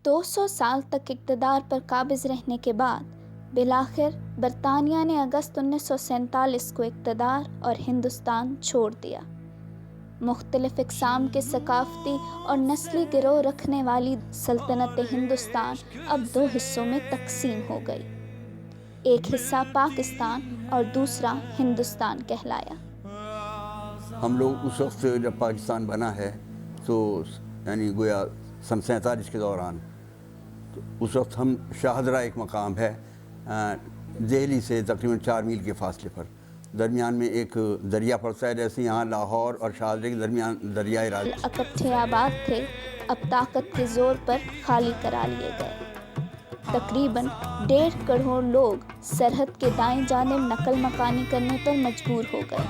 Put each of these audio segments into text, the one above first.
200 سال تک اقتدار پر قابض رہنے کے بعد بالآخر برطانیہ نے اگست 1947 کو اقتدار اور ہندوستان چھوڑ دیا۔ مختلف اقسام کے ثقافتی اور نسلی گروہ رکھنے والی سلطنت ہندوستان اب 2 حصوں میں تقسیم ہو گئی۔ ایک حصہ پاکستان اور دوسرا ہندوستان کہلایا۔ ہم لوگ اس وقت جب پاکستان بنا ہے تو یعنی گویا سن 47 کے دوران، تو اس وقت ہم شاہدرہ ایک مقام ہے دہلی سے تقریباً 4 میل کے فاصلے پر، درمیان میں ایک دریا پڑتا ہے، جیسے یہاں لاہور اور شاہدرہ کے درمیان دریائے راج اکٹھے آباد تھے، اب طاقت کے زور پر خالی کرا لیے گئے۔ تقریباً 1.5 کروڑ لوگ سرحد کے دائیں جانب نقل مکانی کرنے پر مجبور ہو گئے،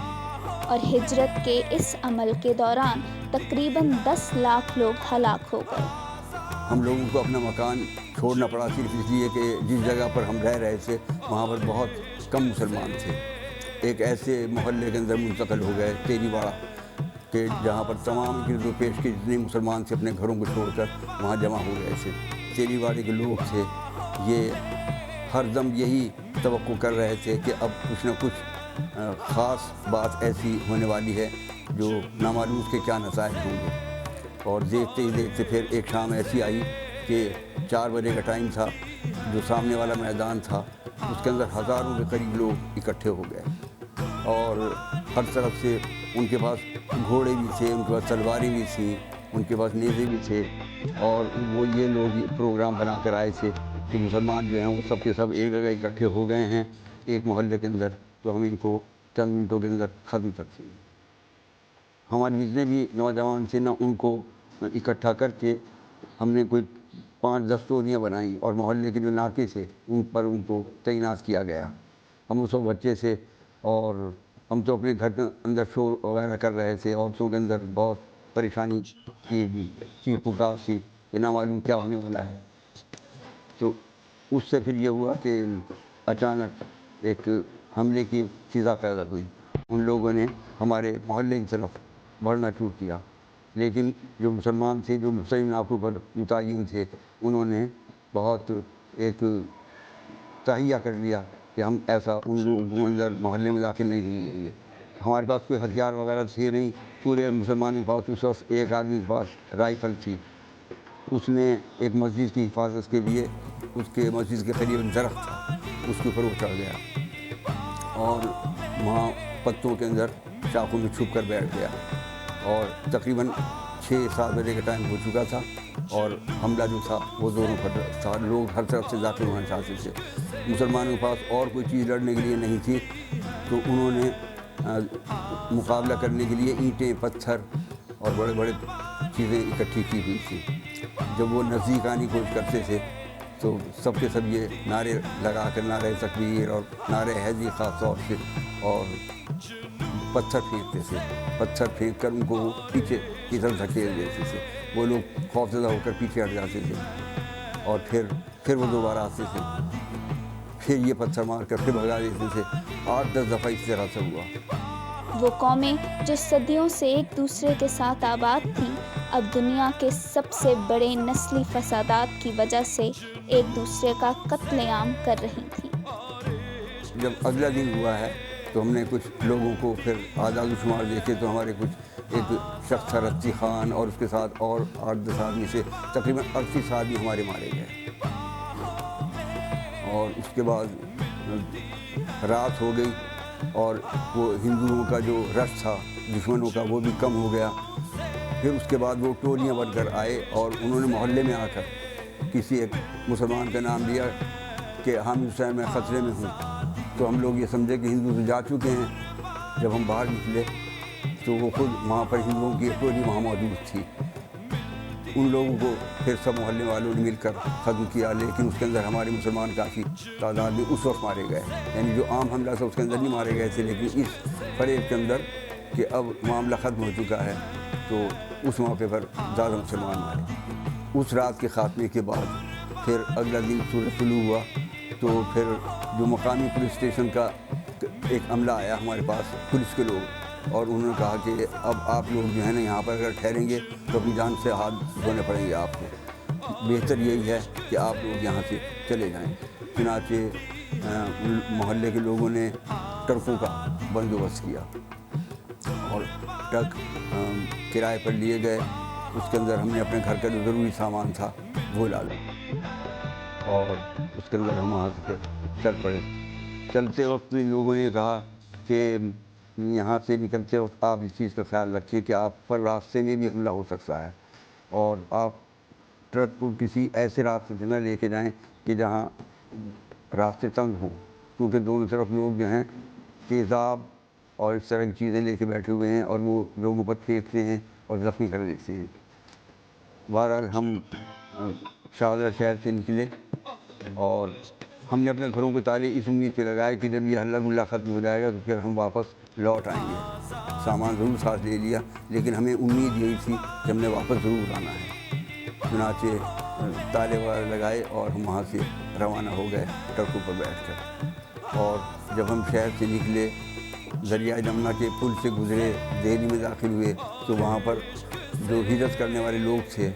اور ہجرت کے اس عمل کے دوران تقریباً 10 لاکھ لوگ ہلاک ہو گئے۔ ہم لوگوں کو اپنا مکان چھوڑنا پڑا صرف اس لیے کہ جس جگہ پر ہم رہ رہے تھے وہاں پر بہت کم مسلمان تھے۔ ایک ایسے محلے کے اندر منتقل ہو گئے تیری واڑہ کہ جہاں پر تمام گرد و پیش کے جتنے مسلمان تھے اپنے گھروں کو چھوڑ کر وہاں جمع ہو گئے تھے۔ تیری واڑے کے لوگ تھے، یہ ہر دم یہی توقع کر رہے تھے کہ اب کچھ نہ کچھ خاص بات ایسی ہونے والی ہے جو نامعلوم اس کے کیا نتائج ہوں گے۔ اور دیکھتے ہی دیکھتے پھر ایک شام ایسی آئی کہ 4 بجے کا ٹائم تھا، جو سامنے والا میدان تھا اس کے اندر ہزاروں کے قریب لوگ اکٹھے ہو گئے، اور ہر طرف سے ان کے پاس گھوڑے بھی تھے، ان کے پاس تلواریں بھی تھیں، ان کے پاس نیزے بھی تھے، اور وہ یہ لوگ پروگرام بنا کر آئے تھے کہ مسلمان جو ہیں وہ سب کے سب ایک جگہ اکٹھے ہو گئے ہیں ایک محلے کے اندر، تو ہم ان کو چند منٹوں کے اندر ختم کرتے ہیں۔ ہمارے جتنے بھی نوجوان تھے نا، ان کو اکٹھا کر کے ہم نے کوئی 5-10 ٹولیاں بنائیں، اور محلے کے جو ناکے تھے ان پر ان کو تعینات کیا گیا۔ ہم اس وقت بچے تھے اور ہم تو اپنے گھر کے اندر شور وغیرہ کر رہے تھے، عورتوں کے اندر بہت پریشانی کی، چیخ پکار تھی کہ نہ معلوم کیا ہونے والا ہے۔ تو اس سے پھر یہ ہوا کہ اچانک ایک حملے کی فضا پیدا ہوئی، ان لوگوں نے ہمارے محلے کی طرف بڑھنا شروع کیا، لیکن جو مسلمان تھے، جو مسلم علاقوں پر متعین تھے، انہوں نے بہت ایک تہیہ کر لیا کہ ہم ایسا ان لوگوں کو اندر محلے میں داخل نہیں دیں گے۔ ہمارے پاس کوئی ہتھیار وغیرہ تھے نہیں، پورے مسلمانوں کے پاس اس وقت ایک آدمی کے پاس رائفل تھی۔ اس نے ایک مسجد کی حفاظت کے لیے اس کے مسجد کے قریب ایک درخت تھا، اس کے اوپر وہ چڑھ گیا اور وہاں پتوں کے اندر چاقو میں چھپ کر بیٹھ گیا، اور تقریباً 6-7 بجے کا ٹائم ہو چکا تھا، اور حملہ جو تھا وہ دونوں پر تھا، لوگ ہر طرف سے داخل ہونا چاہتے تھے۔ مسلمانوں کے پاس اور کوئی چیز لڑنے کے لیے نہیں تھی، تو انہوں نے مقابلہ کرنے کے لیے اینٹیں، پتھر اور بڑے بڑے چیزیں اکٹھی کی ہوئی تھی۔ جب وہ نزدیک آنے کی کوشش کرتے تھے تو سب کے سب یہ نعرے لگا کر، نعرے تکبیر اور نعرے حیدری خاص طور سے، اور پتھر پھینکتے تھے، پتھر پھینک کر ان کو وہ پیچھے کی طرف دھکیل دیتے تھے۔ وہ لوگ خوفزدہ ہو کر پیچھے ہٹ جاتے تھے، اور پھر وہ دوبارہ آتے تھے، پھر یہ پتھر مار کر پھر بھگا دیتے تھے۔ 8-10 دفعہ اس طرح سے ہوا۔ وہ قومیں جو صدیوں سے ایک دوسرے کے ساتھ آباد تھیں، اب دنیا کے سب سے بڑے نسلی فسادات کی وجہ سے ایک دوسرے کا قتل عام کر رہی تھیں۔ جب اگلا دن ہوا ہے تو ہم نے کچھ لوگوں کو پھر اعداد و شمار دیکھے، تو ہمارے کچھ ایک شخص تھا رتی خان، اور اس کے ساتھ اور 8-10 آدمی سے تقریباً 38 آدمی ہمارے مارے گئے۔ اور اس کے بعد رات ہو گئی، اور وہ ہندوؤں کا جو رش تھا دشمنوں کا وہ بھی کم ہو گیا۔ پھر اس کے بعد وہ ٹولیاں بن کر آئے، اور انہوں نے محلے میں آ کر کسی ایک مسلمان کا نام لیا کہ حامد حسین میں خطرے میں ہوں، تو ہم لوگ یہ سمجھے کہ ہندو تو جا چکے ہیں۔ جب ہم باہر نکلے تو وہ خود وہاں پر ہندوؤں کی ایک ٹولی وہاں موجود تھی۔ ان لوگوں کو پھر سب محلے والوں نے مل کر ختم کیا، لیکن اس کے اندر ہمارے مسلمان کافی تعداد میں اس وقت مارے گئے، یعنی جو عام حملہ تھا اس کے اندر نہیں مارے گئے تھے، لیکن اس فریب کے اندر کہ اب معاملہ ختم ہو چکا ہے تو اس موقع پر زیادہ مسلمان مارے۔ اس رات کے خاتمے کے بعد پھر اگلا دن صورت طلوع ہوا، تو پھر جو مقامی پولیس اسٹیشن کا ایک عملہ آیا ہمارے پاس، پولیس کے لوگ، اور انہوں نے کہا کہ اب آپ لوگ جو ہے نا یہاں پر اگر ٹھہریں گے تو اپنی جان سے ہاتھ دھونے پڑیں گے آپ کو۔ بہتر یہی ہے کہ آپ لوگ یہاں سے چلے جائیں۔ چنانچہ محلے کے لوگوں نے ٹرکوں کا بندوبست کیا اور ٹرک کرائے پر لیے گئے۔ اس کے اندر ہم نے اپنے گھر کا جو ضروری سامان تھا وہ ڈالا اور اس کے اندر ہم وہاں سے چل پڑے۔ چلتے وقت لوگوں نے کہا کہ یہاں سے نکلتے وقت آپ اس چیز کا خیال رکھیں کہ آپ پر راستے میں بھی حملہ ہو سکتا ہے، اور آپ ٹرک کو کسی ایسے راستے سے نہ لے کے جائیں کہ جہاں راستے تنگ ہوں، کیونکہ دونوں طرف لوگ جو ہیں تیزاب اور اس طرح کی چیزیں لے کے بیٹھے ہوئے ہیں اور وہ لوگوں پر پھینکتے ہیں اور زخمی کر دیتے ہیں۔ بہرحال ہم شاہدرہ شہر سے نکلے اور ہم نے اپنے گھروں کے تالے اس امید پہ لگائے کہ جب یہ ہلہ گلہ ختم ہو جائے گا تو پھر ہم واپس لوٹ آئیں گے۔ سامان ضرور ساتھ لے لیا، لیکن ہمیں امید یہی تھی کہ ہم نے واپس ضرور آنا ہے۔ چنانچہ تالے وغیرہ لگائے اور ہم وہاں سے روانہ ہو گئے ٹرکوں پر بیٹھ کر۔ اور جب ہم شہر سے نکلے، دریائے جمنا کے پل سے گزرے، دہلی میں داخل ہوئے، تو وہاں پر جو ہجرت کرنے والے لوگ تھے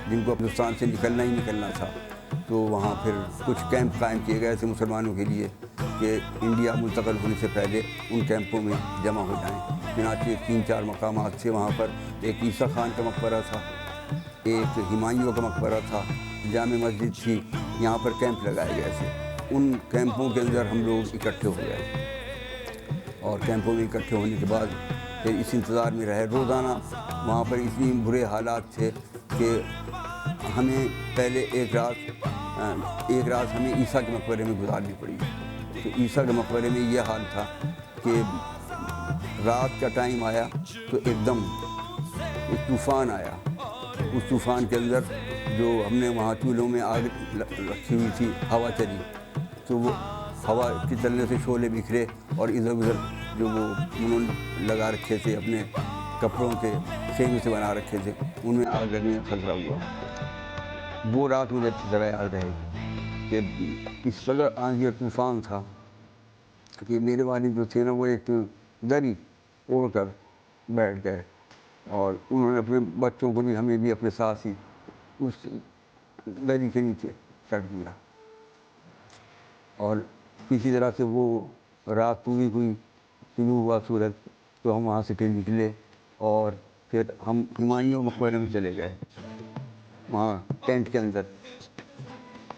جن کو ہندوستان سے نکلنا ہی نکلنا تھا، تو وہاں پھر کچھ کیمپ قائم کیے گئے تھے مسلمانوں کے لیے کہ انڈیا منتقل ہونے سے پہلے ان کیمپوں میں جمع ہو جائیں۔ چنانچہ 3-4 مقامات تھے وہاں پر۔ ایک عیسیٰ خان کا مقبرہ تھا، ایک ہمایوں کا مقبرہ تھا، جامع مسجد تھی، یہاں پر کیمپ لگائے گئے تھے۔ ان کیمپوں کے اندر ہم لوگ اکٹھے ہو گئے اور کیمپوں میں اکٹھے ہونے کے بعد پھر اس انتظار میں رہے۔ روزانہ وہاں پر اتنی برے حالات تھے کہ ہمیں پہلے ایک رات ہمیں عیسیٰ کے مقبرے میں گزارنی پڑی۔ تو عیسیٰ کے مقبرے میں یہ حال تھا کہ رات کا ٹائم آیا تو ایک دم ایک طوفان آیا۔ اس طوفان کے اندر جو ہم نے وہاں چولہوں میں آگ رکھی ہوئی تھی، ہوا چلی، تو وہ ہوا کے چلنے سے شعلے بکھرے اور ادھر ادھر جو وہ انہوں نے لگا رکھے تھے اپنے کپڑوں کے خیمے سے بنا رکھے تھے، ان میں آگ لگنے کا خطرہ ہوا۔ وہ رات مجھے اچھی طرح یاد رہے کہ اس قدر آندھی اور طوفان تھا کہ میرے والد جو تھے نا، وہ ایک دری اوڑھ کر بیٹھ گئے اور انہوں نے اپنے بچوں کو بھی، ہمیں بھی اپنے ساتھ ہی اس دری کے نیچے کر دیا۔ اور کسی طرح سے وہ رات پوری ہوئی، طلوع ہوا سورج، تو ہم وہاں سے پھر نکلے اور پھر ہم ہمایوں مقبرے میں چلے گئے۔ وہاں ٹینٹ کے اندر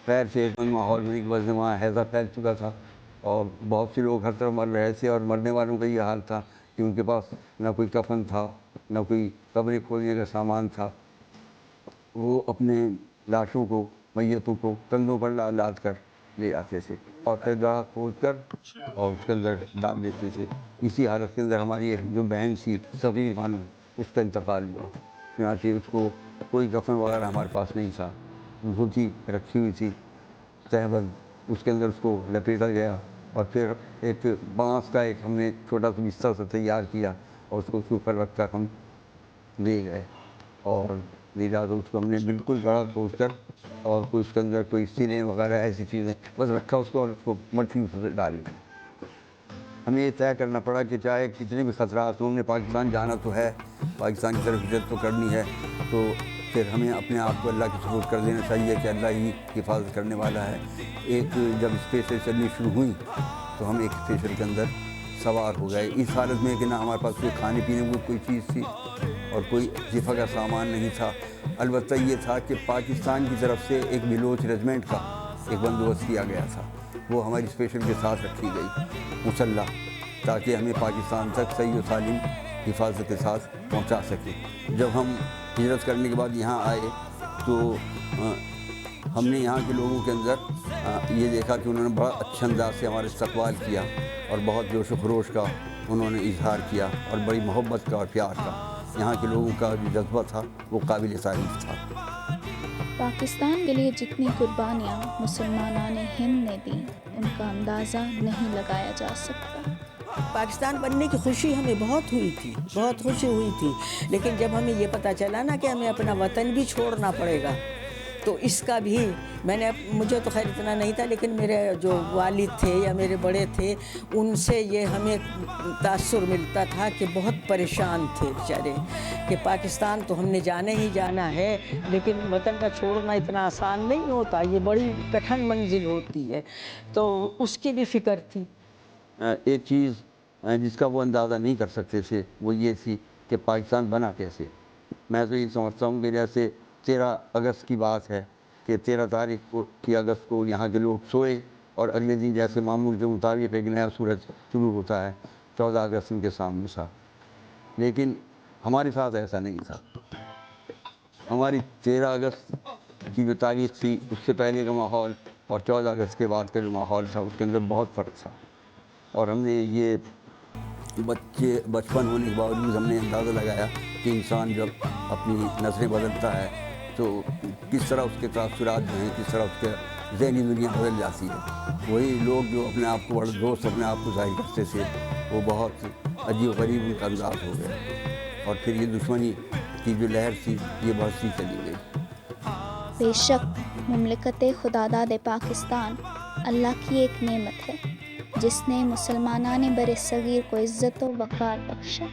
خیر سے ماحول میں بس وہاں ہیضہ پھیل چکا تھا اور بہت سے لوگ ہر طرف مر رہے تھے، اور مرنے والوں کا یہ حال تھا کہ ان کے پاس نہ کوئی کفن تھا، نہ کوئی قبریں کھودنے کا سامان تھا۔ وہ اپنے لاشوں کو، میتوں کو کندھوں پر لاد کر لے آتے تھے اور پھر گاہ کھود کر اور اس کے اندر ڈال دیتے تھے۔ اسی حالت کے اندر ہماری ایک جو بہن تھی صغیر خانم، اس کا انتقال ہوا۔ چنانچہ اس کو کوئی کفن وغیرہ ہمارے پاس نہیں تھا، دھوتی رکھی ہوئی تھی تہبند، اس کے اندر اس کو لپیٹا گیا اور پھر ایک بانس کا ایک ہم نے چھوٹا سا بستر سا تیار کیا اور اس کو اوپر رکھ کر ہم لے گئے اور لے جا تو اس کو ہم نے بالکل گڑھا کھود کر اور کوئی اس کے اندر کوئی سینے وغیرہ ایسی چیزیں بس رکھا اس کو اور اس کو مٹی سے ڈالی۔ ہمیں یہ طے کرنا پڑا کہ چاہے کتنے بھی خطرات ہوں، ہم نے پاکستان جانا تو ہے، پاکستان کی طرف ہجرت تو کرنی ہے، تو پھر ہمیں اپنے آپ کو اللہ کے سپرد کر دینا چاہیے کہ اللہ ہی حفاظت کرنے والا ہے۔ ایک جب اسپیشل چلنی شروع ہوئی تو ہم ایک اسپیشل کے اندر سوار ہو گئے، اس حالت میں کہ نہ ہمارے پاس کوئی کھانے پینے کو کوئی چیز تھی اور کوئی دفاع کا سامان نہیں تھا۔ البتہ یہ تھا کہ پاکستان کی طرف سے ایک بلوچ ریجمنٹ کا ایک بندوبست کیا گیا تھا، وہ ہماری اسپیشل کے ساتھ رکھی گئی مسلح، تاکہ ہمیں پاکستان تک صحیح و سالم حفاظت کے ساتھ پہنچا سکے۔ جب ہم ہجرت کرنے کے بعد یہاں آئے تو ہم نے یہاں کے لوگوں کے اندر یہ دیکھا کہ انہوں نے بڑا اچھے انداز سے ہمارا استقبال کیا اور بہت جوش و خروش کا انہوں نے اظہار کیا اور بڑی محبت کا اور پیار کا۔ یہاں کے لوگوں کا جو جذبہ تھا وہ قابل تعریف تھا۔ پاکستان کے لیے جتنی قربانیاں مسلمانان ہند نے دیں ان کا اندازہ نہیں لگایا جا سکتا۔ پاکستان بننے کی خوشی ہمیں بہت ہوئی تھی، بہت خوشی ہوئی تھی، لیکن جب ہمیں یہ پتہ چلا نا کہ ہمیں اپنا وطن بھی چھوڑنا پڑے گا تو اس کا بھی مجھے تو خیر اتنا نہیں تھا، لیکن میرے جو والد تھے یا میرے بڑے تھے ان سے یہ ہمیں تاثر ملتا تھا کہ بہت پریشان تھے بیچارے، کہ پاکستان تو ہم نے جانا ہی جانا ہے، لیکن وطن کا چھوڑنا اتنا آسان نہیں ہوتا، یہ بڑی کٹھن منزل ہوتی ہے، تو اس کی بھی فکر تھی۔ ایک چیز جس کا وہ اندازہ نہیں کر سکتے تھے وہ یہ تھی کہ پاکستان بنا کیسے۔ میں تو یہ سمجھتا ہوں کہ جیسے 13 اگست کی بات ہے کہ 13 تاریخ کی اگست کو یہاں کے لوگ سوئے اور اگلے دن جیسے معمول کے مطابق ایک نیا سورج شروع ہوتا ہے، 14 اگست ان کے سامنے تھا، لیکن ہمارے ساتھ ایسا نہیں تھا۔ ہماری 13 اگست کی جو تاریخ تھی اس سے پہلے کا ماحول اور 14 اگست کے بعد کا جو ماحول تھا اس کے اندر بہت فرق تھا، اور ہم نے یہ بچپن ہونے کے باوجود ہم نے اندازہ لگایا کہ انسان جب اپنی نسلیں بدلتا ہے تو کس طرح اس کے تاثرات جو ہیں، کس طرح اس کے ذہنی دنیا بدل جاتی ہے۔ وہی لوگ جو اپنے آپ کو بڑے دوست اپنے آپ کو ظاہر کرتے تھے وہ بہت عجیب و غریب ان کا انداز ہو گیا، اور پھر یہ دشمنی کی جو لہر تھی یہ بڑھتی چلی گئی۔ بے شک مملکت خداداد پاکستان اللہ کی ایک نعمت ہے جس نے مسلمانان بر صغیر کو عزت و وقار بخشا۔